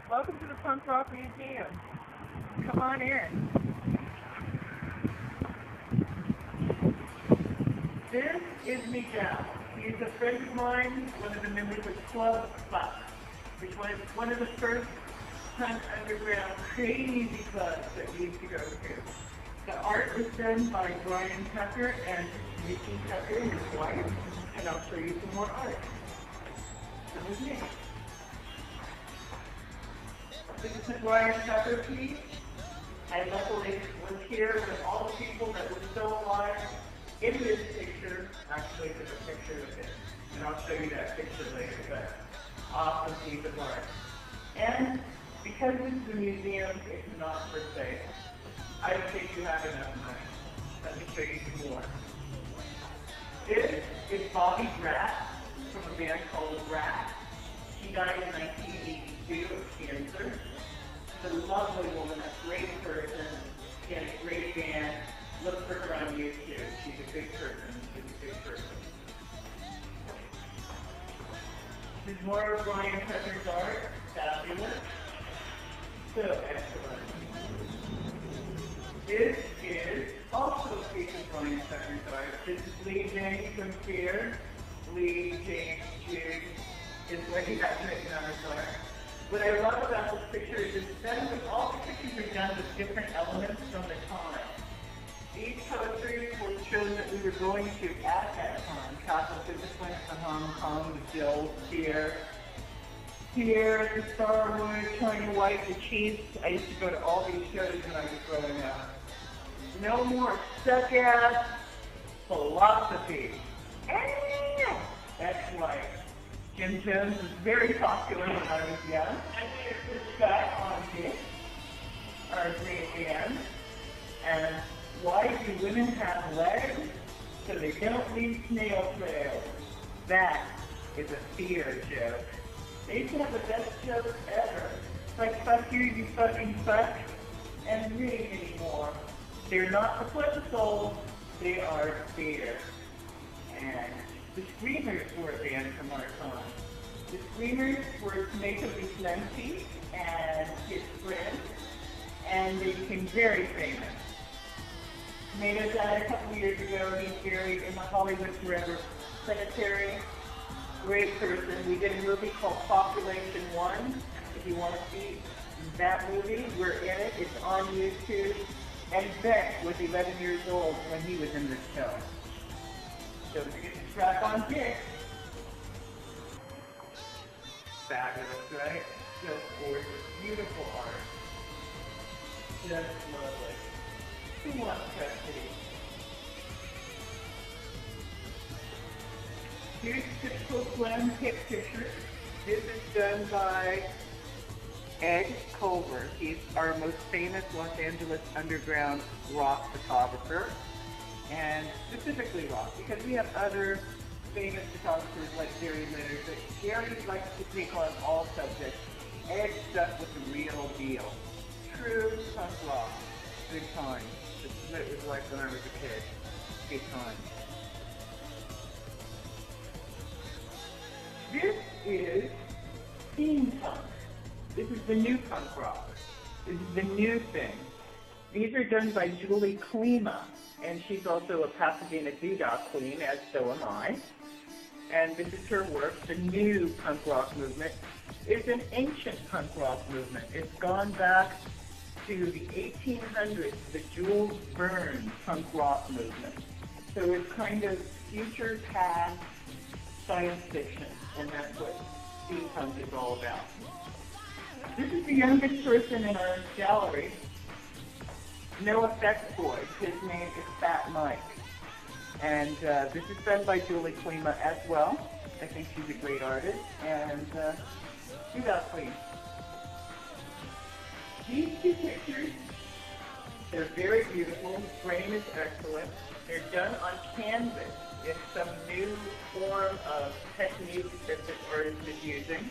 Welcome to the Punk Rock Museum. Come on in. This is Miguel. He's a friend of mine, one of the members of Club Flea, which was one of the first punk underground crazy clubs that we used to go to. The art was done by Brian Tucker and Mickey Tucker, his wife, and I'll show you some more art. Come with me. This is the Brian Tucker piece. I luckily was here with all the people that were still alive in this picture. Actually, there's a picture of it, and I'll show you that picture later, but awesome piece of art. And because this is a museum, it's not for sale. I don't think you have enough money. Let me show you some more. This is Bobby Rat from a band called Rat. She died in 1982 of cancer. She's a lovely woman, a great person. She had a great band. Look for her on YouTube. She's a good person. She's a good person. This is more of Brian Tucker's art. Fabulous. So excellent. This is also a piece of Brian Tucker's art. This is Flea James from Fear. Flea James Jude is what he has written on his art. What I love about this picture is all the pictures are done with different elements from the time. These posters were shows that we were going to at that time. Catholic just went to Hong Kong with Jill, Fear, the Starwood, China White, the Chiefs. I used to go to all these shows when I was growing up. No more stuck-ass philosophy. That's right. Jim Jones was very popular when I was young. And Scott on this, our great band. And why do women have legs? So they don't leave snail trails. That is a Fear joke. They used to have the best jokes ever. Like, fuck you, you fucking fuck. And many more. They're not the flip souls, they are Fear. And the Screamers were a band from our time. The Screamers were Tomato Vigilante and his friend, and they became very famous. Tomato died a couple years ago. He's buried in the Hollywood Forever Cemetery. Great person. We did a movie called Population 1. If you want to see that movie, we're in it. It's on YouTube. And Beck was 11 years old when he was in this show. So we get to strap on Dick. Fabulous, right? Just gorgeous. Beautiful art. Just lovely. Who wants custody? Here's typical Glen Hip picture. This is done by Ed Culver. He's our most famous Los Angeles underground rock photographer. And specifically rock, because we have other famous photographers like Gary Leonard, but Gary likes to take on all subjects. Ed stuck with the real deal. True punk rock. Good time. This is what it was like when I was a kid. Good time. This is Steampunk. This is the new punk rock. This is the new thing. These are done by Julie Klima, and she's also a Pasadena Doodah queen, as so am I. And this is her work. The new punk rock movement is an ancient punk rock movement. It's gone back to the 1800s, the Jules Verne punk rock movement. So it's kind of future past science fiction, and that's what steampunk is all about. This is the youngest person in our gallery. No Effects Boy. His name is Fat Mike. And this is done by Julie Klima as well. I think she's a great artist. And Doodah Queen. These two pictures, they're very beautiful. The frame is excellent. They're done on canvas in some new form of technique that this artist is using.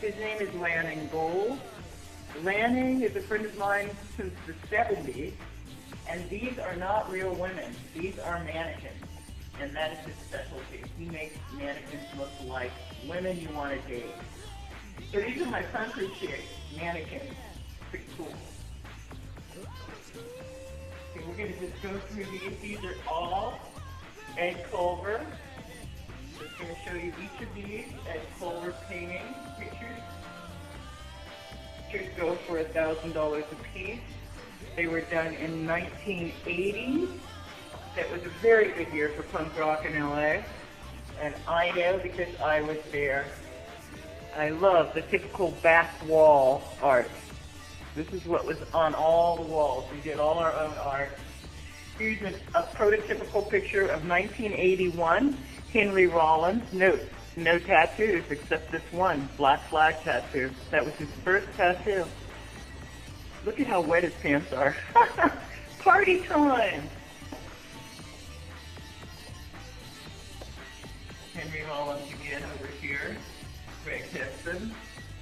His name is Lanning Gold. Lanning is a friend of mine since the 70s, and these are not real women. These are mannequins, and that is his specialty. He makes mannequins look like women you want to date. So these are my punker chick mannequins. Pretty cool. Okay, we're going to just go through these. These are all Ed Culver. Just going to show you each of these Ed Culver painting pictures. Pictures go for $1,000 a piece. They were done in 1980. That was a very good year for punk rock in LA. And I know because I was there. I love the typical back wall art. This is what was on all the walls. We did all our own art. Here's a prototypical picture of 1981. Henry Rollins. Note, no tattoos except this one black flag tattoo. That was his first tattoo. Look at how wet his pants are. Party time! Henry Rollins again over here. Greg Heston,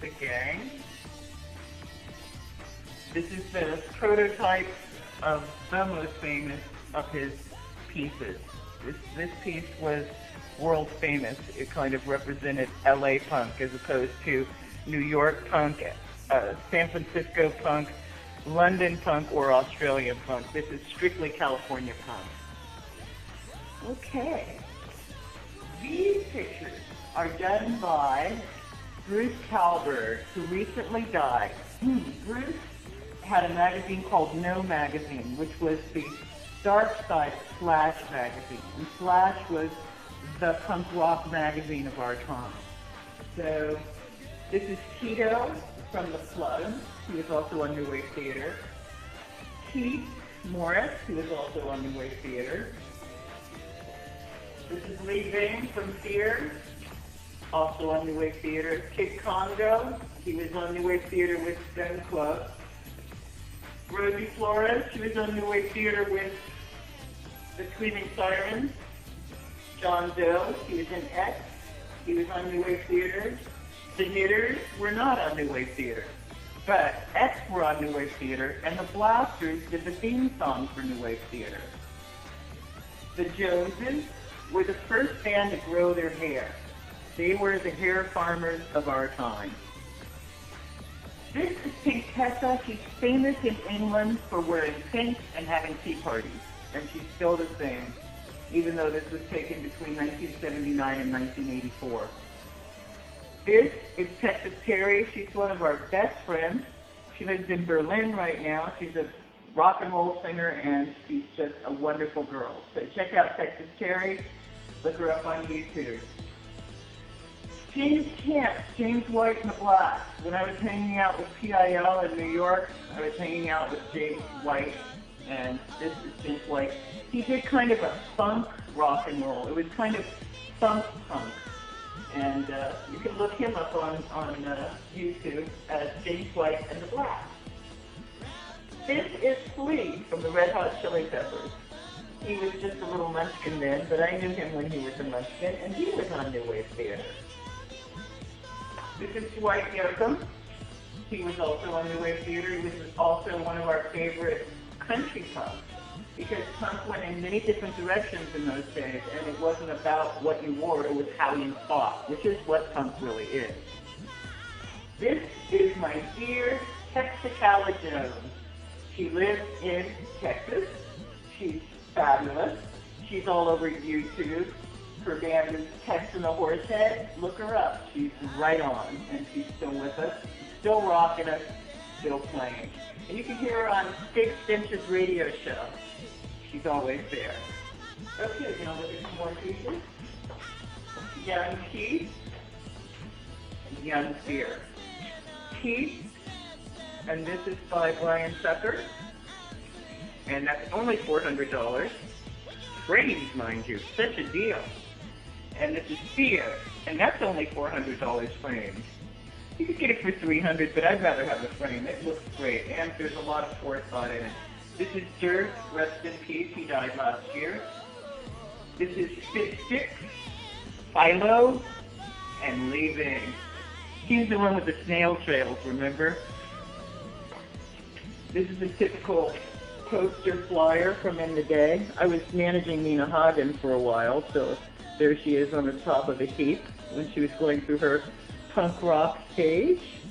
the gang. This is the prototype of the most famous of his pieces. This piece was world famous. It kind of represented LA punk as opposed to New York punk, San Francisco punk, London punk, or Australian punk. This is strictly California punk. Okay. These pictures are done by Bruce Calvert, who recently died. Bruce had a magazine called No Magazine, which was the dark side of Slash magazine. And Slash was the punk rock magazine of our time. So this is Tito from the Flood. He was also on New Wave Theater. Keith Morris, who was also on New Wave Theater. This is Lee Vane from Fear, also on New Wave Theater. Kid Congo, he was on New Wave Theater with Stone Club. Rosie Flores, she was on New Wave Theater with the Screaming Sirens. John Doe, he was in X, he was on New Wave Theater. The Knitters were not on New Wave Theater, but X were on New Wave Theater, and the Blasters did the theme song for New Wave Theater. The Joneses were the first band to grow their hair. They were the hair farmers of our time. This is Pink Tessa. She's famous in England for wearing pink and having tea parties, and she's still the same, even though this was taken between 1979 and 1984. This is Texas Terry. She's one of our best friends. She lives in Berlin right now. She's a rock and roll singer, and she's just a wonderful girl. So check out Texas Terry. Look her up on YouTube. James Camp, James White and the Blacks. When I was hanging out with PIL in New York, I was hanging out with James White, and this is James White. He did kind of a funk rock and roll. It was kind of funk punk. And you can look him up on YouTube as James White and the Blacks. This is Flea from the Red Hot Chili Peppers. He was just a little munchkin then, but I knew him when he was a munchkin, and he was on New Wave Theater. This is Swype Yoakam. He was also on New Wave Theater. He was also one of our favorite country punks, because punk went in many different directions in those days, and it wasn't about what you wore, it was how you thought, which is what punk really is. This is my dear Texicala Jones. She lives in Texas. She's fabulous. She's all over YouTube. Her band is Tex and the Horsehead. Look her up. She's right on, and she's still with us, still rocking us, still playing. And you can hear her on Big Stinch's radio show. She's always there. Okay, now look at some more pieces. Young Keith, Young Fear. Keith, and this is by Brian Sucker, and that's only $400. Frames, mind you, such a deal. And this is Fear, and that's only $400 framed. You could get it for $300, but I'd rather have the frame. It looks great, and there's a lot of forethought in it. This is Dirk, rest in peace, he died last year. This is Spit Stick, Philo, and Leaving. He's the one with the snail trails, remember? This is a typical poster flyer from in the day. I was managing Nina Hagen for a while, so there she is on the top of the heap when she was going through her punk rock stage.